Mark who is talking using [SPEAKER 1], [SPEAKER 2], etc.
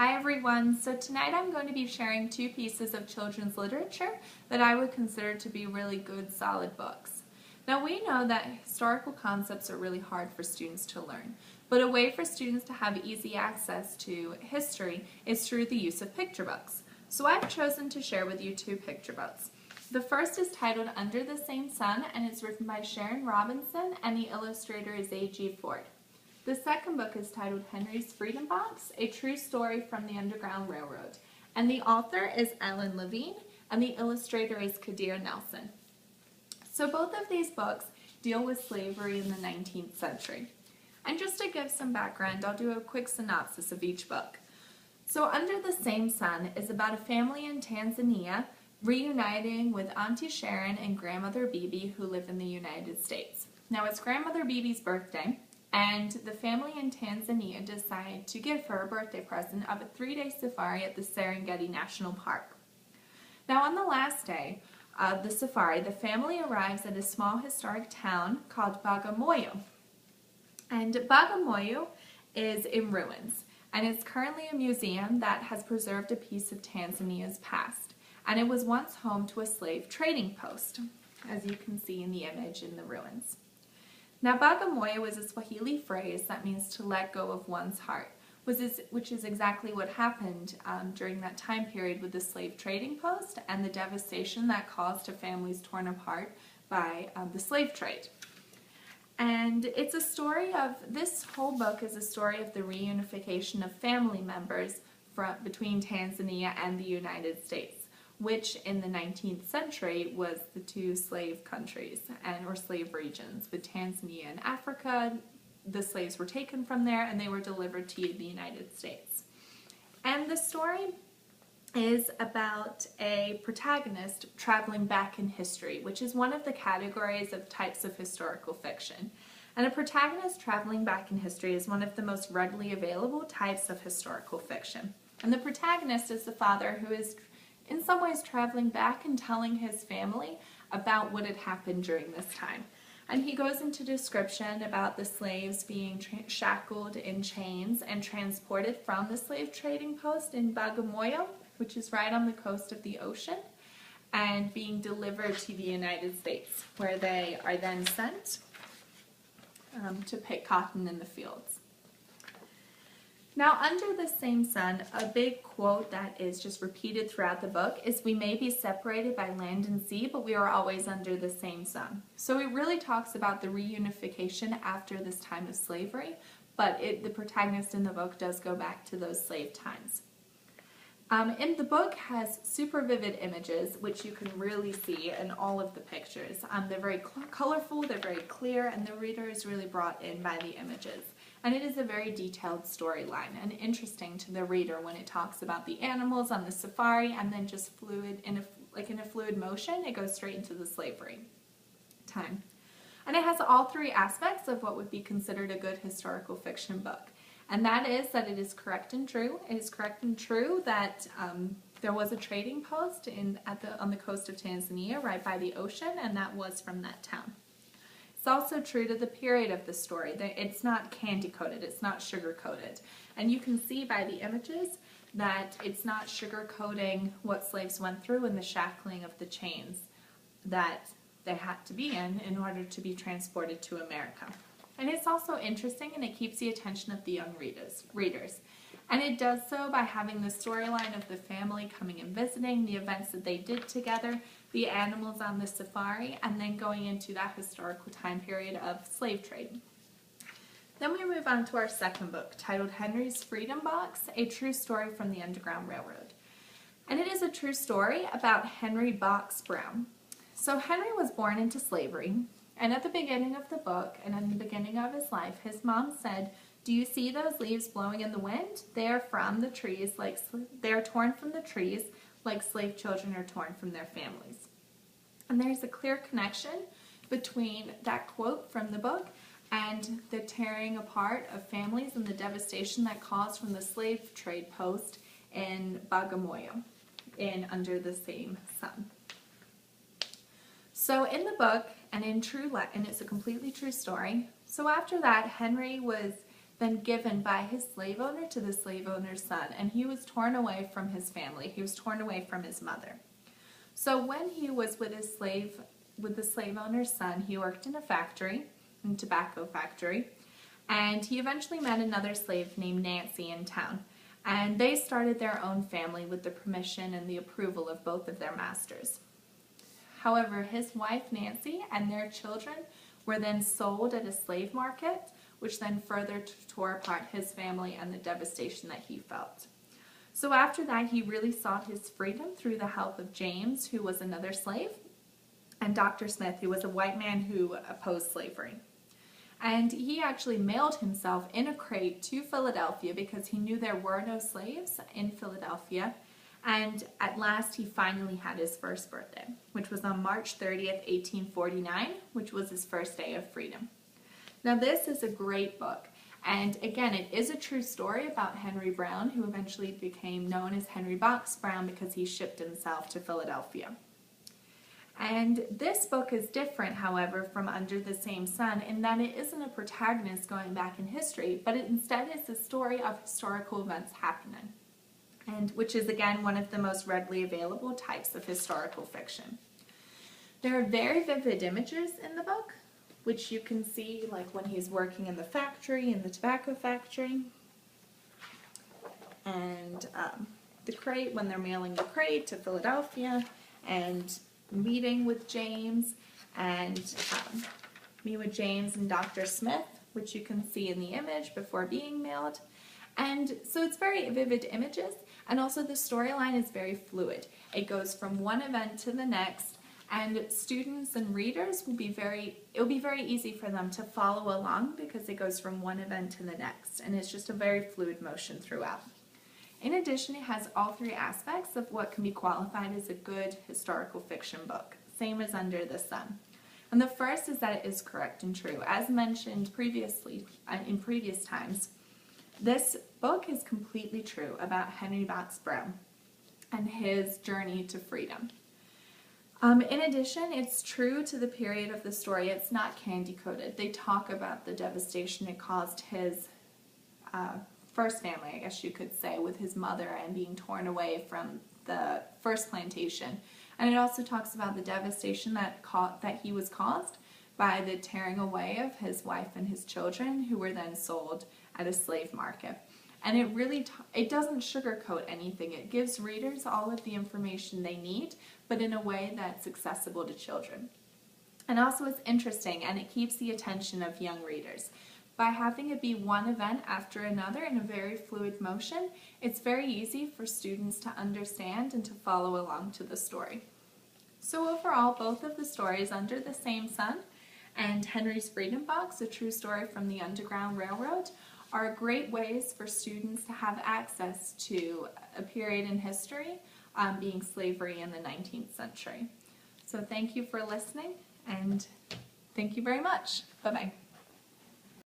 [SPEAKER 1] Hi everyone, so tonight I'm going to be sharing two pieces of children's literature that I would consider to be really good, solid books. Now we know that historical concepts are really hard for students to learn, but a way for students to have easy access to history is through the use of picture books. So I've chosen to share with you two picture books. The first is titled Under the Same Sun and is written by Sharon Robinson and the illustrator is A.G. Ford. The second book is titled Henry's Freedom Box, A True Story from the Underground Railroad, and the author is UNLV and the illustrator is Kadir Nelson. So both of these books deal with slavery in the 19th century. And just to give some background, I'll do a quick synopsis of each book. So Under the Same Sun is about a family in Tanzania reuniting with Auntie Sharon and Grandmother Bibi who live in the United States. Now it's Grandmother Bibi's birthday, and the family in Tanzania decide to give her a birthday present of a 3-day safari at the Serengeti National Park. Now on the last day of the safari, the family arrives at a small historic town called Bagamoyo. And Bagamoyo is in ruins, and it's currently a museum that has preserved a piece of Tanzania's past. And it was once home to a slave trading post, as you can see in the image in the ruins. Now, Bagamoyo is a Swahili phrase that means to let go of one's heart, which is exactly what happened during that time period with the slave trading post and the devastation that caused to families torn apart by the slave trade. And it's a story of, this whole book is a story of the reunification of family members between Tanzania and the United States, which in the 19th century was the two slave countries or slave regions. With Tanzania and Africa, the slaves were taken from there and they were delivered to the United States. And the story is about a protagonist traveling back in history, which is one of the categories of types of historical fiction. And a protagonist traveling back in history is one of the most readily available types of historical fiction. And the protagonist is the father who is in some ways traveling back and telling his family about what had happened during this time. And he goes into description about the slaves being shackled in chains and transported from the slave trading post in Bagamoyo, which is right on the coast of the ocean, and being delivered to the United States, where they are then sent to pick cotton in the fields. Now, Under the Same Sun, a big quote that is just repeated throughout the book is, "We may be separated by land and sea, but we are always under the same sun." So it really talks about the reunification after this time of slavery, but the protagonist in the book does go back to those slave times. And the book has super vivid images, which you can really see in all of the pictures. They're very colorful, they're very clear, and the reader is really brought in by the images. And it is a very detailed storyline and interesting to the reader when it talks about the animals on the safari and then just fluid, in a fluid motion, it goes straight into the slavery time. And it has all three aspects of what would be considered a good historical fiction book. And that is that it is correct and true. It is correct and true that there was a trading post on the coast of Tanzania right by the ocean, and that was from that town. It's also true to the period of the story. It's not candy-coated, it's not sugar-coated. And you can see by the images that it's not sugar-coating what slaves went through in the shackling of the chains that they had to be in order to be transported to America. And it's also interesting, and it keeps the attention of the young readers. And it does so by having the storyline of the family coming and visiting, the events that they did together, the animals on the safari, and then going into that historical time period of slave trade. Then we move on to our second book, titled Henry's Freedom Box, A True Story from the Underground Railroad. And it is a true story about Henry Box Brown. So Henry was born into slavery, and at the beginning of the book, and in the beginning of his life, his mom said, "Do you see those leaves blowing in the wind? They are from the trees, they are torn from the trees like slave children are torn from their families." And there's a clear connection between that quote from the book and the tearing apart of families and the devastation that caused from the slave trade post in Bagamoyo, Under the Same Sun. So in the book, and it's a completely true story, so after that, Henry was then given by his slave owner to the slave owner's son, and he was torn away from his family. He was torn away from his mother. So when he was with the slave owner's son, he worked in a factory, a tobacco factory, and he eventually met another slave named Nancy in town. And they started their own family with the permission and the approval of both of their masters. However, his wife Nancy and their children were then sold at a slave market, which then further tore apart his family and the devastation that he felt. So after that, he really sought his freedom through the help of James, who was another slave, and Dr. Smith, who was a white man who opposed slavery. And he actually mailed himself in a crate to Philadelphia because he knew there were no slaves in Philadelphia. And at last he finally had his first birthday, which was on March 30th, 1849, which was his first day of freedom. Now this is a great book. And again, it is a true story about Henry Brown, who eventually became known as Henry Box Brown because he shipped himself to Philadelphia. And this book is different, however, from Under the Same Sun in that it isn't a protagonist going back in history, but it instead is a story of historical events happening, and which is, again, one of the most readily available types of historical fiction. There are very vivid images in the book, which you can see like when he's working in the factory, in the tobacco factory, and the crate, when they're mailing the crate to Philadelphia, and meeting with James, and me with James and Dr. Smith, which you can see in the image before being mailed. And so it's very vivid images, and also the storyline is very fluid. It goes from one event to the next, and students and readers will be it'll be very easy for them to follow along because it goes from one event to the next, and it's just a very fluid motion throughout. In addition, it has all three aspects of what can be qualified as a good historical fiction book, same as Under the Sun. And the first is that it is correct and true. As mentioned previously, in previous times, this book is completely true about Henry Box Brown and his journey to freedom. In addition, it's true to the period of the story. It's not candy-coated. They talk about the devastation it caused his first family, I guess you could say, with his mother and being torn away from the first plantation. And it also talks about the devastation that he was caused by the tearing away of his wife and his children, who were then sold at a slave market. And it really, it doesn't sugarcoat anything. It gives readers all of the information they need, but in a way that's accessible to children. And also it's interesting, and it keeps the attention of young readers. By having it be one event after another in a very fluid motion, it's very easy for students to understand and to follow along to the story. So overall, both of the stories, Under the Same Sun and Henry's Freedom Box, a true story from the Underground Railroad, are great ways for students to have access to a period in history, being slavery in the 19th century. So thank you for listening, and thank you very much. Bye-bye.